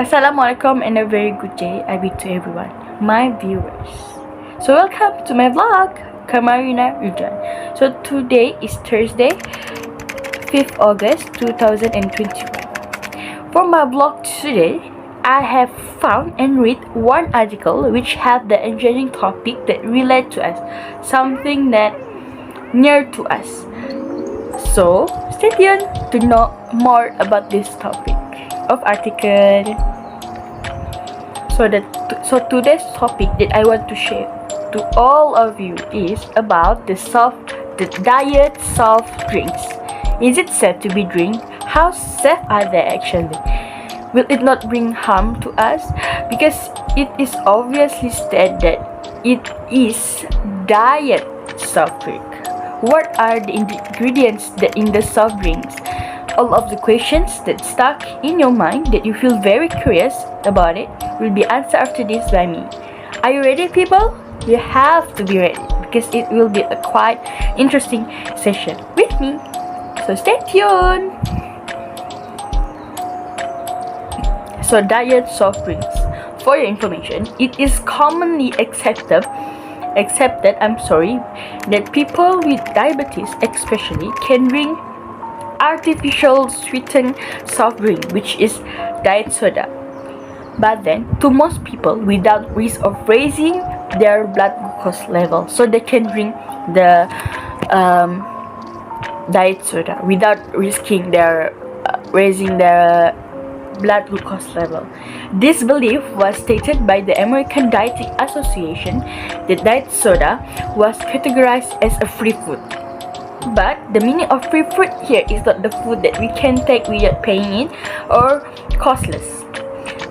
Assalamualaikum and a very good day I bid to everyone, my viewers. So welcome to my vlog, Qamarina Reduan. So today is Thursday, 5th August 2021. For my vlog today, I have found and read one article which had the engaging topic that relate to us, something that near to us. So stay tuned to know more about this topic of article. So today's topic that I want to share to all of you is about the diet soft drinks. Is it safe to be drink? How safe are they actually? Will it not bring harm to us? Because it is obviously stated that it is diet soft drink. What are the ingredients that in the soft drinks? All of the questions that stuck in your mind that you feel very curious about it will be answered after this by me. Are you ready, people? You have to be ready because it will be a quite interesting session with me. So stay tuned. So diet soft drinks. For your information, it is commonly accepted that people with diabetes especially can drink artificial sweetened soft drink, which is diet soda. But then to most people without risk of raising their blood glucose level, so they can drink the diet soda without risking their raising their blood glucose level. This belief was stated by the American Dietetic Association that diet soda was categorized as a free food. But the meaning of free food here is not the food that we can take without paying it or costless.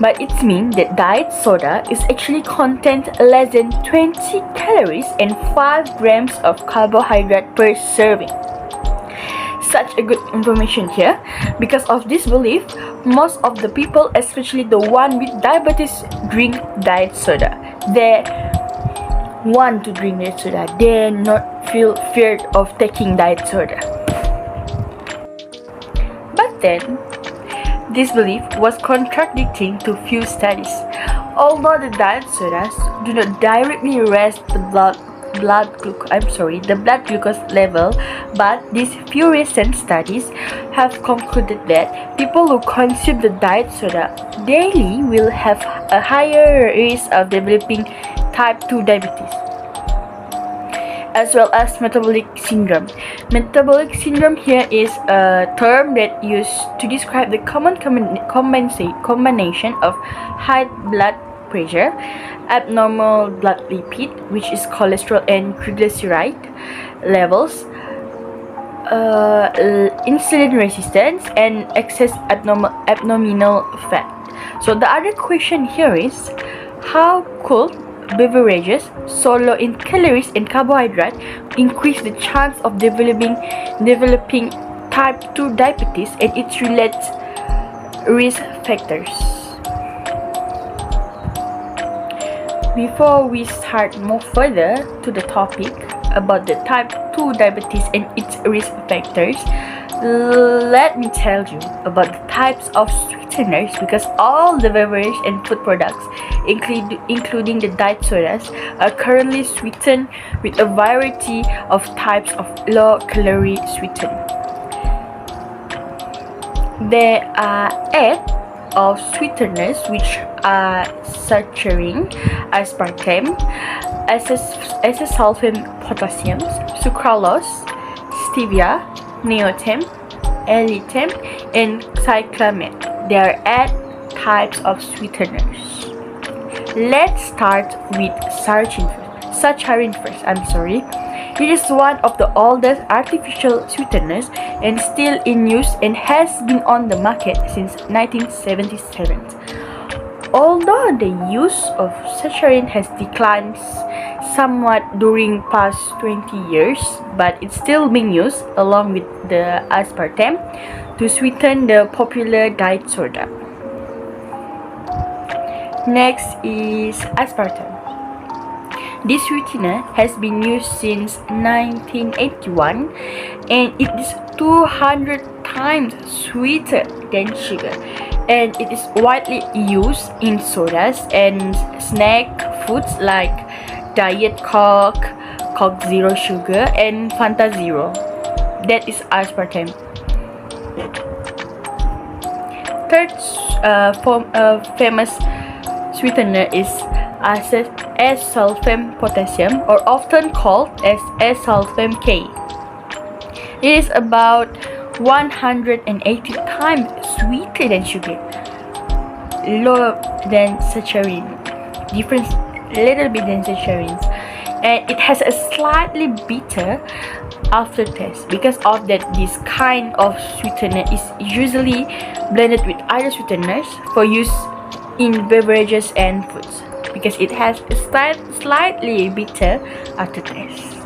But it means that diet soda is actually contains less than 20 calories and 5 grams of carbohydrate per serving. Such a good information here. Because of this belief, most of the people, especially the one with diabetes, drink diet soda. They want to drink diet soda. They not feel feared of taking diet soda. But then, this belief was contradicting to few studies. Although the diet sodas do not directly raise the blood glucose level, but these few recent studies have concluded that people who consume the diet soda daily will have a higher risk of developing type 2 diabetes, as well as metabolic syndrome. Metabolic syndrome here is a term that used to describe the combination of high blood pressure, abnormal blood lipid, which is cholesterol and triglyceride levels, insulin resistance, and excess abdominal fat. So the other question here is, how could beverages so low in calories and carbohydrate increase the chance of developing type 2 diabetes and its related risk factors? Before we start more further to the topic about the type 2 diabetes and its risk factors, let me tell you about the types of sweeteners, because all the beverage and food products, including the diet sodas, are currently sweetened with a variety of types of low-calorie sweetener. There are 8 of sweeteners which are Saccharine, Aspartame, Sulfame potassium, Sucralose, Stevia, Neotame, Elitame, and Cyclamen. There are 8 types of sweeteners. Let's start with Saccharine first. It is one of the oldest artificial sweeteners and still in use and has been on the market since 1977. Although the use of saccharine has declined somewhat during past 20 years, but it's still being used along with the aspartame to sweeten the popular diet soda. Next is aspartame. This sweetener has been used since 1981 and it is 200 times sweeter than sugar. and it is widely used in sodas and snack foods like Diet Coke, Coke Zero Sugar, and Fanta Zero. That is aspartame. Third famous sweetener is S-sulfame potassium, or often called as S-sulfame K. It is about 180 times sweeter than sugar, lower than saccharin, different little bit than saccharins, and it has a slightly bitter aftertaste. Because of that, this kind of sweetener is usually blended with other sweeteners for use in beverages and foods, because it has a slightly bitter aftertaste.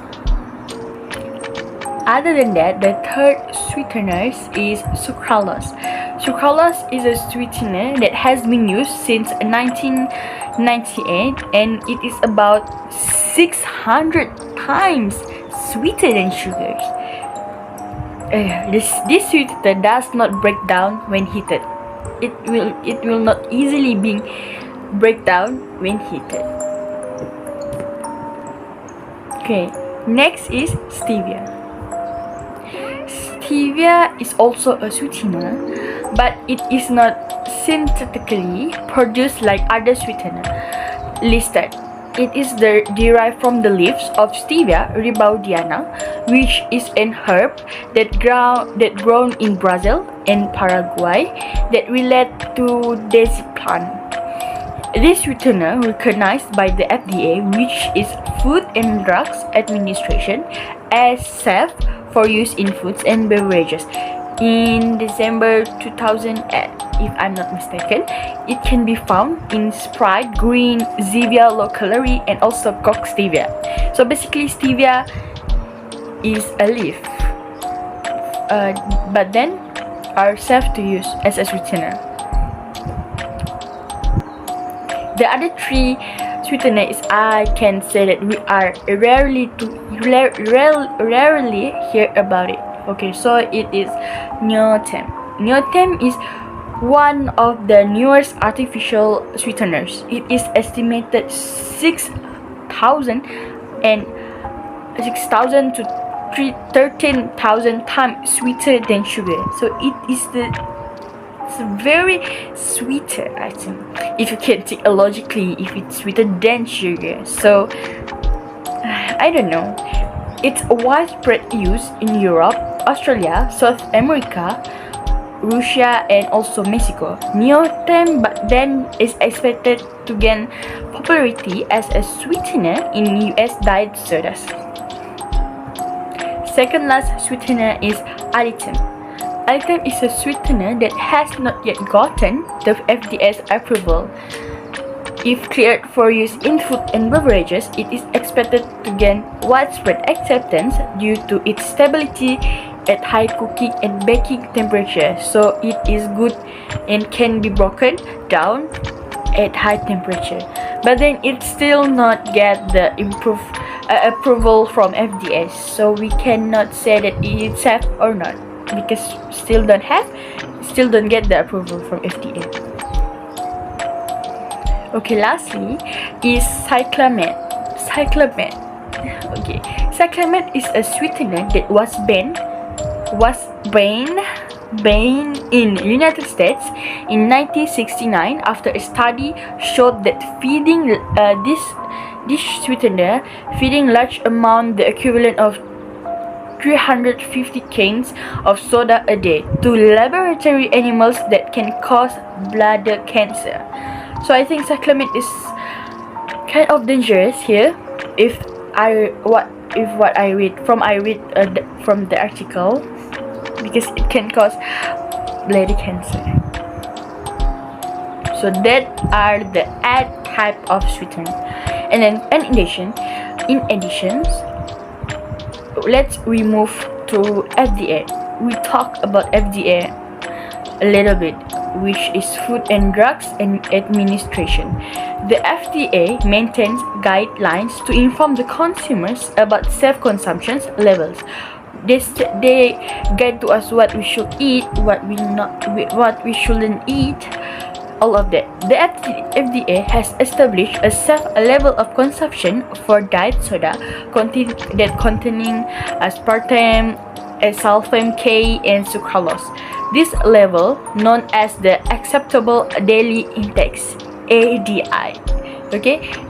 Other than that, the third sweetener is sucralose. Sucralose is a sweetener that has been used since 1998, and it is about 600 times sweeter than sugar. This sweetener does not break down when heated. It will not easily break down when heated. Okay, next is stevia. Stevia is also a sweetener, but it is not synthetically produced like other sweeteners listed. It is derived from the leaves of Stevia rebaudiana, which is an herb that grown in Brazil and Paraguay that relate to daisy plant. This sweetener recognized by the FDA, which is Food and Drugs Administration, as safe for use in foods and beverages. In December 2008, if I'm not mistaken, it can be found in Sprite, Green, Zevia, Low Calorie, and also Coke Stevia. So basically, stevia is a leaf, but then are safe to use as a sweetener. The other three sweeteners, I can say that we are rarely hear about it. Okay, so it is neontem. Neontem is one of the newest artificial sweeteners. It is estimated 6,000 to 13,000 times sweeter than sugar. So it's very sweeter, I think, if you can think logically, if it's sweeter than sugar. So I don't know. It's widespread use in Europe, Australia, South America, Russia, and also Mexico. Neontem, but then is expected to gain popularity as a sweetener in US diet sodas. Second last sweetener is allicin. Allicin is a sweetener that has not yet gotten the FDA's approval. If cleared for use in food and beverages, it is expected to gain widespread acceptance due to its stability at high cooking and baking temperature. So it is good and can be broken down at high temperature. But then it still not get the approval from FDA. So we cannot say that it is safe or not, because still don't get the approval from FDA. Okay, lastly is Cyclamen. Okay, Cyclamen is a sweetener that was banned in United States in 1969 after a study showed that feeding this sweetener, feeding large amount, the equivalent of 350 cans of soda a day, to laboratory animals that can cause bladder cancer. So I think Cyclamen is kind of dangerous here. If what I read from the article, because it can cause bladder cancer. So that are the 8 type of sweetener. And then in addition, let's move to FDA. We talk about FDA a little bit, which is Food and Drugs Administration. The FDA maintains guidelines to inform the consumers about safe consumption levels. They guide to us what we should eat, what we shouldn't eat, all of that. The FDA has established a safe level of consumption for diet soda containing aspartame, Aspartame K, and Sucralose. This level, known as the acceptable daily index (ADI),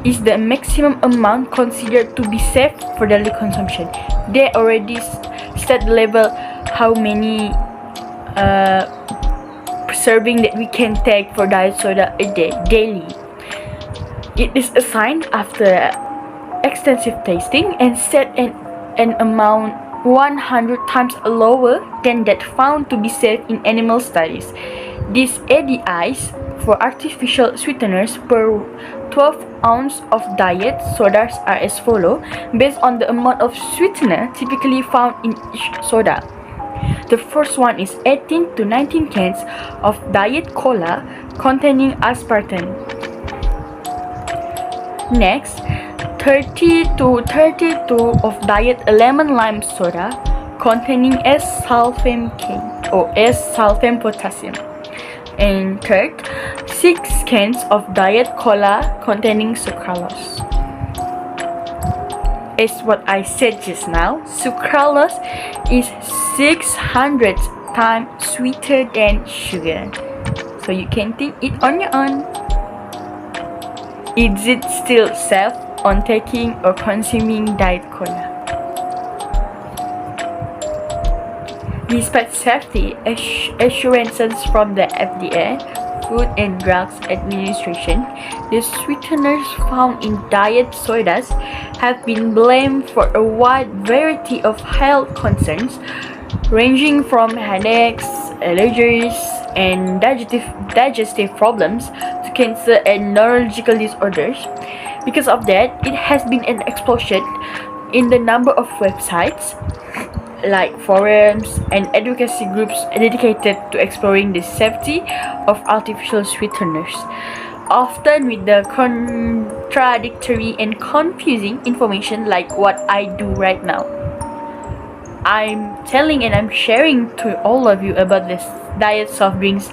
is the maximum amount considered to be safe for daily consumption. They already set the level how many serving that we can take for diet soda a day daily. It is assigned after extensive testing and set an amount 100 times lower than that found to be safe in animal studies. These ADIs for artificial sweeteners per 12 ounce of diet sodas are as follows, based on the amount of sweetener typically found in each soda. The first one is 18 to 19 cans of diet cola containing aspartame. Next, 30 to 32 of diet lemon lime soda containing Aspartame K or Aspartame potassium. And third, 6 cans of diet cola containing sucralose. As what I said just now, sucralose is 600 times sweeter than sugar. So you can think it on your own. Is it still safe on taking or consuming diet cola? Despite safety assurances from the FDA, Food and Drugs Administration, the sweeteners found in diet sodas have been blamed for a wide variety of health concerns, ranging from headaches, allergies, and digestive problems to cancer and neurological disorders. Because of that, it has been an explosion in the number of websites, like forums and advocacy groups dedicated to exploring the safety of artificial sweeteners, often with the contradictory and confusing information like what I do right now. I'm telling and I'm sharing to all of you about this diet soft drinks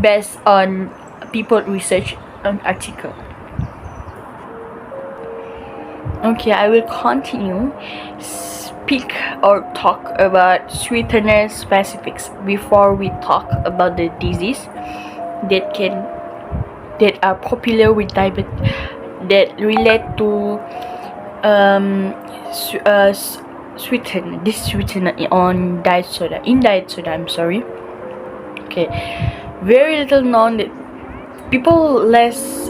based on people research article. Okay, I will continue speak or talk about sweetener specifics before we talk about the disease that are popular with diabetes that relate to sweetener on diet soda. I'm sorry. Okay, very little known that people less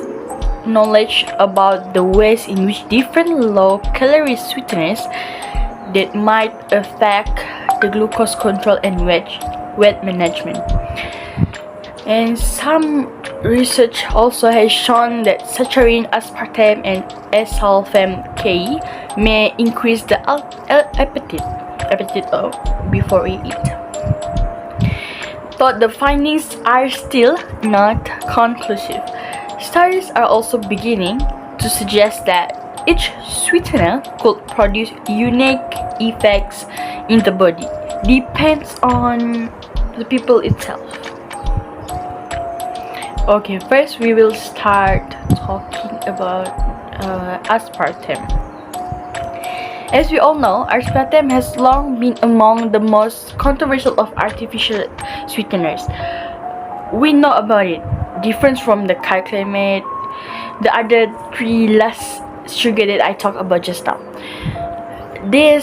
knowledge about the ways in which different low-calorie sweeteners that might affect the glucose control and weight management. And some research also has shown that saturating aspartame and Aspartame K may increase the appetite before we eat. But the findings are still not conclusive. Studies are also beginning to suggest that each sweetener could produce unique effects in the body. Depends on the people itself. Okay, first we will start talking about aspartame. As we all know, aspartame has long been among the most controversial of artificial sweeteners. We know about it. Different from the Cyclamen, the other three less sugar that I talked about just now. There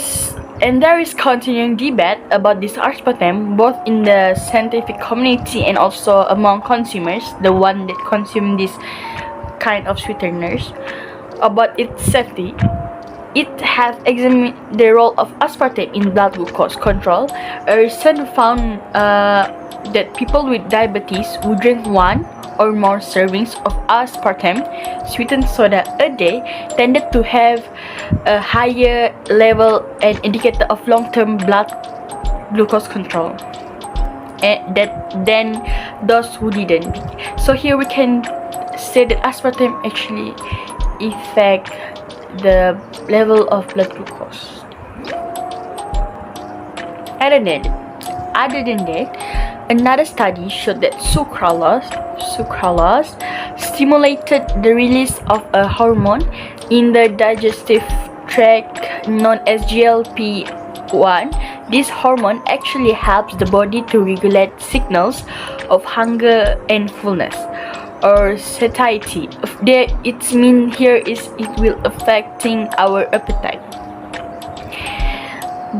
is continuing debate about this aspartame both in the scientific community and also among consumers, the one that consume this kind of sweeteners, about its safety. It has examined the role of aspartame in blood glucose control. A research found that people with diabetes who drink 1 or more servings of aspartame sweetened soda a day tended to have a higher level and indicator of long-term blood glucose control than those who didn't. So here we can say that aspartame actually affect the level of blood glucose. Other than that, another study showed that sucralose stimulated the release of a hormone in the digestive tract known as GLP-1. This hormone actually helps the body to regulate signals of hunger and fullness, or satiety. It means here is it will affecting our appetite.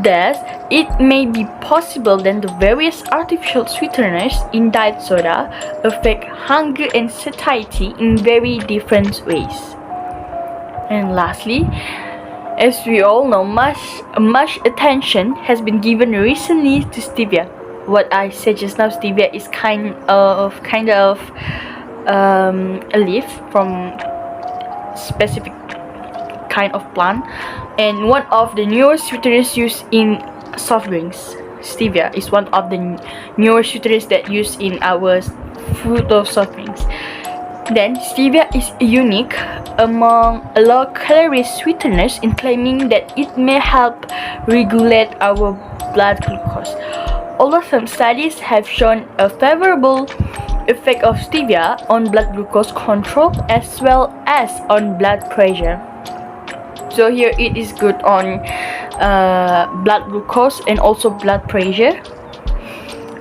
Thus, it may be possible that the various artificial sweeteners in diet soda affect hunger and satiety in very different ways. And lastly, as we all know, much attention has been given recently to stevia. What I said just now, stevia is kind of a leaf from specific kind of plant, and one of the newer sweeteners used in soft drinks. Stevia is one of the newer sweeteners that used in our food or soft drinks. Then stevia is unique among low-calorie sweeteners in claiming that it may help regulate our blood glucose. Although some studies have shown a favorable effect of stevia on blood glucose control as well as on blood pressure. So here it is good on blood glucose and also blood pressure.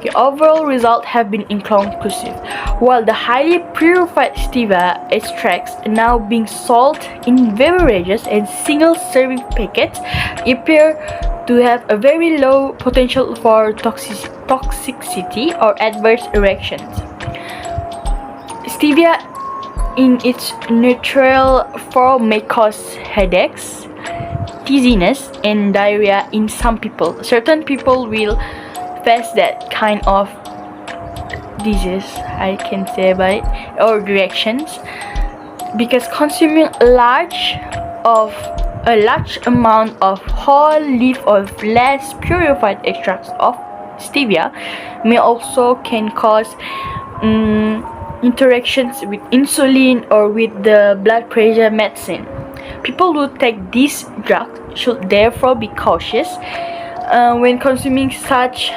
The overall results have been inconclusive. While the highly purified stevia extracts now being sold in beverages and single-serving packets appear to have a very low potential for toxicity or adverse reactions. Stevia in its natural form may cause headaches, dizziness, and diarrhea in some people. Certain people will face that kind of disease, I can say about it, or reactions, because consuming a large amount of whole leaf or less purified extracts of stevia may also can cause interactions with insulin or with the blood pressure medicine. People who take this drug should therefore be cautious when consuming such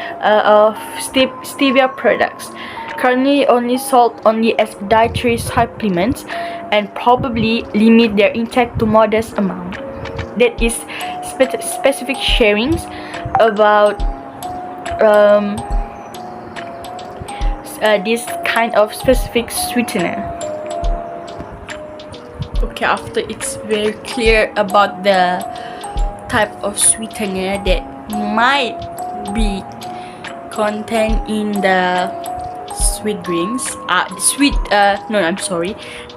stevia products, currently only sold only as dietary supplements, and probably limit their intake to modest amount. That is specific sharings about this kind of specific sweetener. Okay, after it's very clear about the type of sweetener that might be contained in the sweet drinks,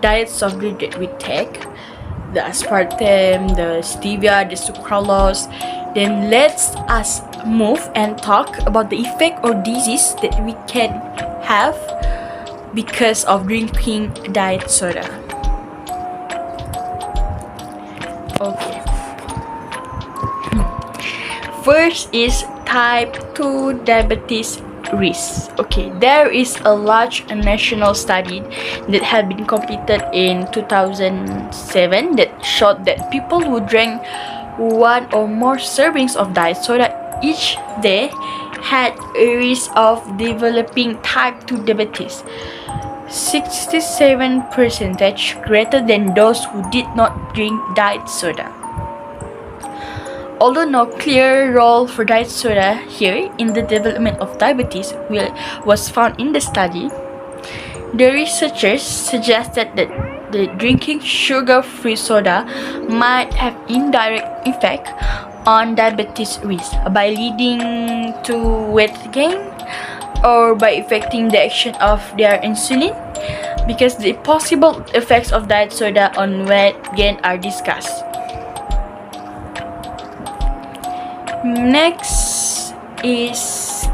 diet soft drink that we take, the aspartame, the stevia, the sucralose. Then let's us move and talk about the effect or disease that we can have because of drinking diet soda. Okay. First is type 2 diabetes risk. Okay, there is a large national study that had been completed in 2007 that showed that people who drank one or more servings of diet soda each day had a risk of developing type 2 diabetes 67% greater than those who did not drink diet soda. Although no clear role for diet soda here in the development of diabetes was found in the study, the researchers suggested that the drinking sugar-free soda might have indirect effect on diabetes risk by leading to weight gain or by affecting the action of their insulin, because the possible effects of diet soda on weight gain are discussed. Next is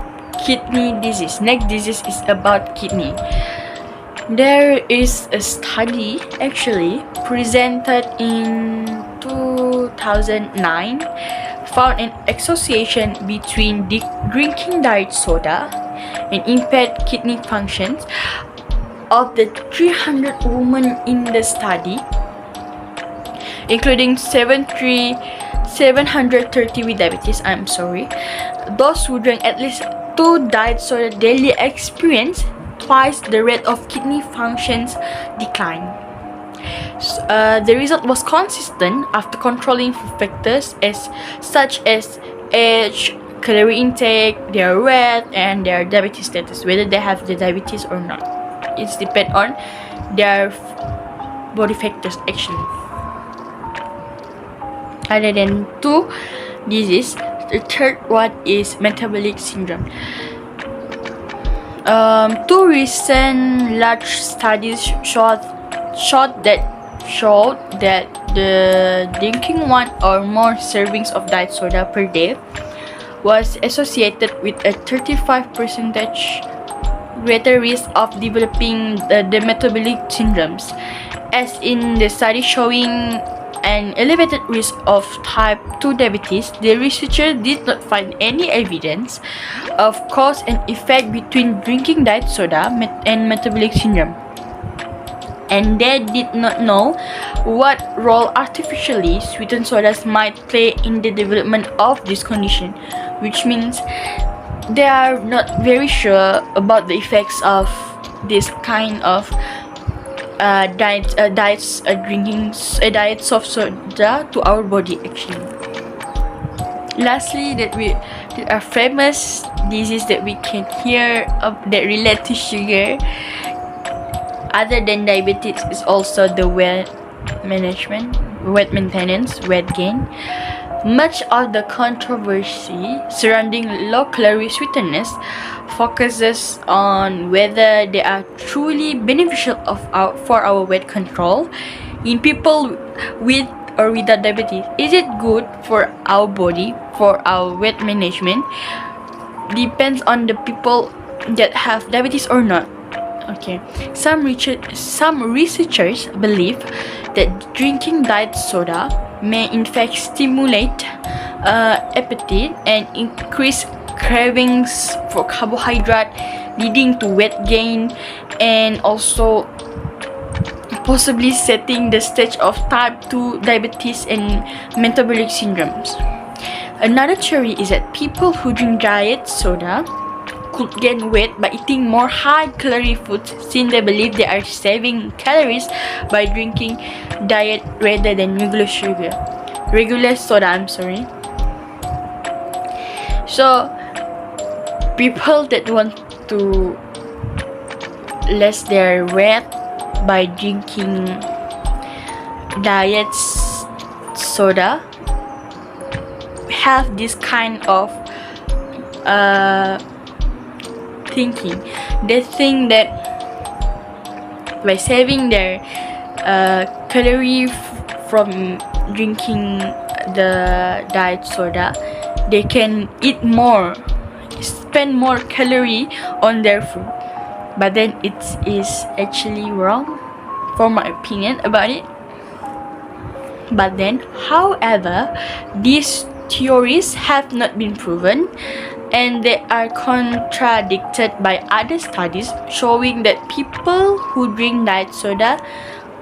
kidney disease. Next disease is about kidney. There is a study actually presented in 2009 found an association between drinking diet soda and impaired kidney functions. Of the 300 women in the study, including 730 with diabetes, those who drank at least 2 diet soda daily experience twice the rate of kidney functions decline. The result was consistent after controlling for factors such as age, calorie intake, their weight, and their diabetes status, whether they have the diabetes or not. It's depend on their body factors actually. Other than 2 diseases, the third one is metabolic syndrome. 2 recent large studies showed that the drinking 1 or more servings of diet soda per day was associated with a 35% greater risk of developing the metabolic syndromes, as in the study showing an elevated risk of type 2 diabetes. The researchers did not find any evidence of cause and effect between drinking diet soda and metabolic syndrome, and they did not know what role artificially sweetened sodas might play in the development of this condition, which means they are not very sure about the effects of this kind of diet soft soda to our body actually. Lastly, there are famous diseases that we can hear of that relate to sugar other than diabetes is also the weight maintenance, weight gain. Much of the controversy surrounding low-calorie sweeteners focuses on whether they are truly beneficial for our weight control in people with or without diabetes. Is it good for our body, for our weight management? Depends on the people that have diabetes or not. Okay, some researchers believe that drinking diet soda may in fact stimulate appetite and increase cravings for carbohydrate, leading to weight gain and also possibly setting the stage of type 2 diabetes and metabolic syndromes. Another theory is that people who drink diet soda could gain weight by eating more high-calorie foods, since they believe they are saving calories by drinking diet rather than regular soda. So people that want to less their weight by drinking diet soda have this kind of thinking. They think that by saving their calorie from drinking the diet soda, they can eat more, spend more calorie on their food. But then it is actually wrong, for my opinion about it. But then, however, these theories have not been proven, and they are contradicted by other studies showing that people who drink diet soda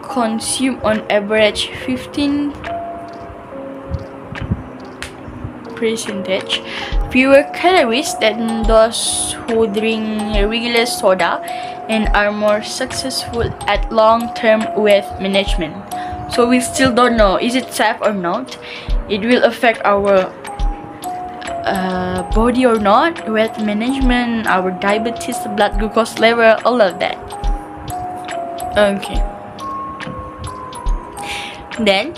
consume on average 15% fewer calories than those who drink regular soda and are more successful at long-term weight management. So we still don't know, is it safe or not? It will affect our body or not, weight management, our diabetes, blood glucose level, all of that. Okay, then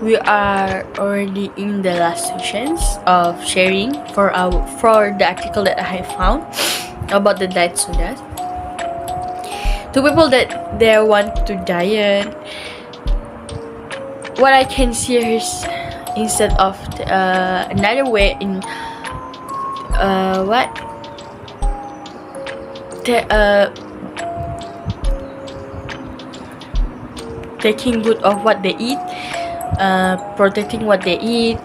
we are already in the last sections of sharing for the article that I found about the diet sodas. To people that they want to diet, what I can see is, instead of another way in taking good of what they eat, protecting what they eat,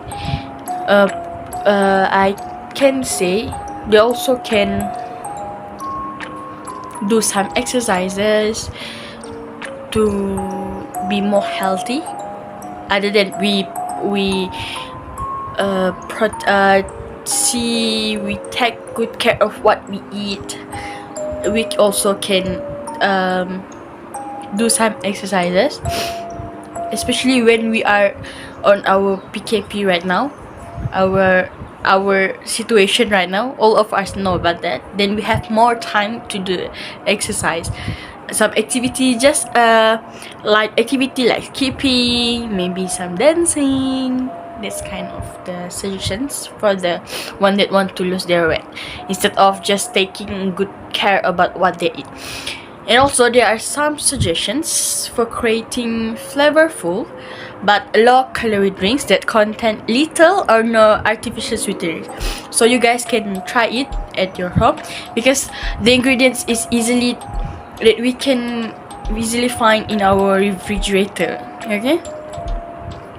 I can say they also can do some exercises to be more healthy, other than we see we take good care of what we eat, we also can do some exercises, especially when we are on our PKP right now, our situation right now. All of us know about that. Then we have more time to do exercise, some activity, just light activity like skipping, maybe some dancing. This kind of the suggestions for the one that want to lose their weight, instead of just taking good care about what they eat. And also there are some suggestions for creating flavorful but low-calorie drinks that contain little or no artificial sweeteners. So you guys can try it at your home, because the ingredients is easily that we can easily find in our refrigerator.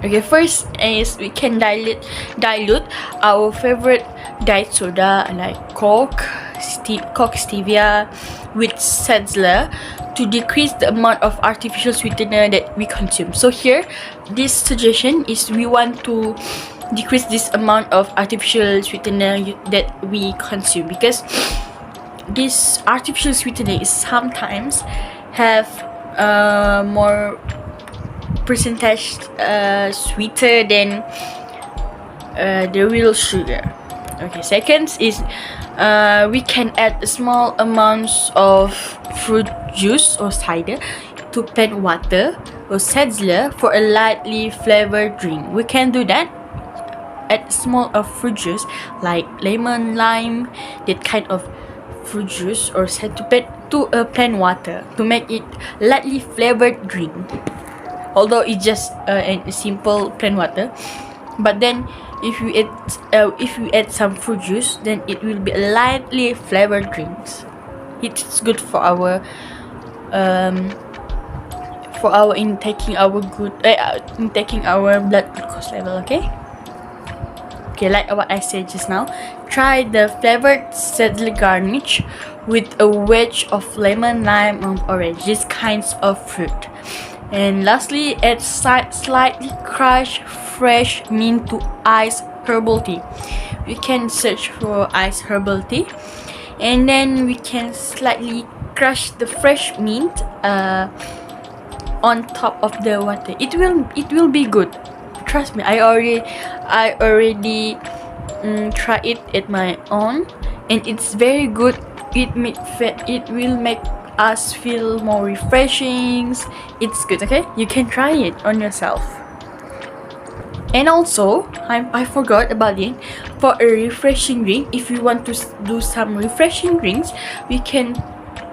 Okay, first is we can dilute our favorite diet soda like Coke Stevia with Setzler to decrease the amount of artificial sweetener that we consume. So here, this suggestion is we want to decrease this amount of artificial sweetener that we consume, because this artificial sweetener is sometimes have more percentage sweeter than the real sugar. Okay, second is we can add small amounts of fruit juice or cider to plain water or Setzler for a lightly flavored drink. We can do that. Add small of fruit juice like lemon, lime, that kind of fruit juice, or set to a plain water to make it lightly flavored drink. Although it's just a simple plain water, but then if you add some fruit juice, then it will be a lightly flavored drinks. It's good for our intaking our blood glucose level. Okay, like what I said just now, try the flavored Setzler garnish with a wedge of lemon, lime, and orange, these kinds of fruit. And lastly, add slightly crushed fresh mint to iced herbal tea. We can search for iced herbal tea, and then we can slightly crush the fresh mint on top of the water. It will be good. Trust me, I already try it at my own, and it's very good. It will make us feel more refreshing. It's good. Okay, you can try it on yourself. And also, I forgot about it. For a refreshing drink, if you want to do some refreshing drinks, we can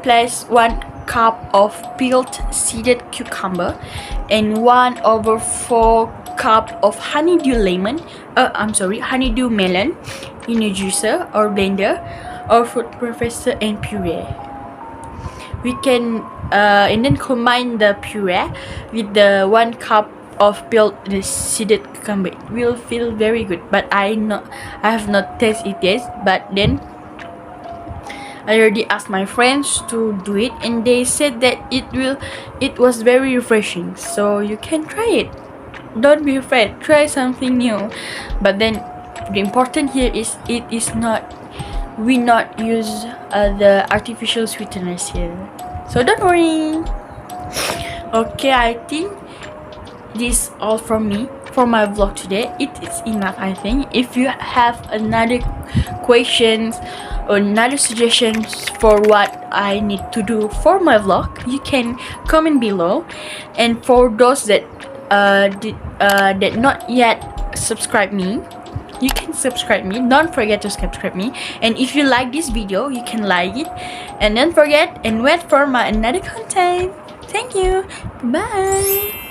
place 1 cup of peeled seeded cucumber and 1/4 cup of honeydew melon in a juicer or blender or food processor and puree. We can and then combine the puree with the 1 cup of peeled seeded cucumber. It will feel very good, but I have not tasted it yet. But then I already asked my friends to do it, and they said that it was very refreshing. So you can try it. Don't be afraid. Try something new. But then the important here is we not use the artificial sweeteners here. So don't worry. Okay, I think this all from me for my vlog today. It is enough, I think. If you have another questions or another suggestions for what I need to do for my vlog, you can comment below. And for those that that not yet subscribe me, you can subscribe me. Don't forget to subscribe me. And if you like this video, you can like it, and don't forget and wait for my another content. Thank you. Bye.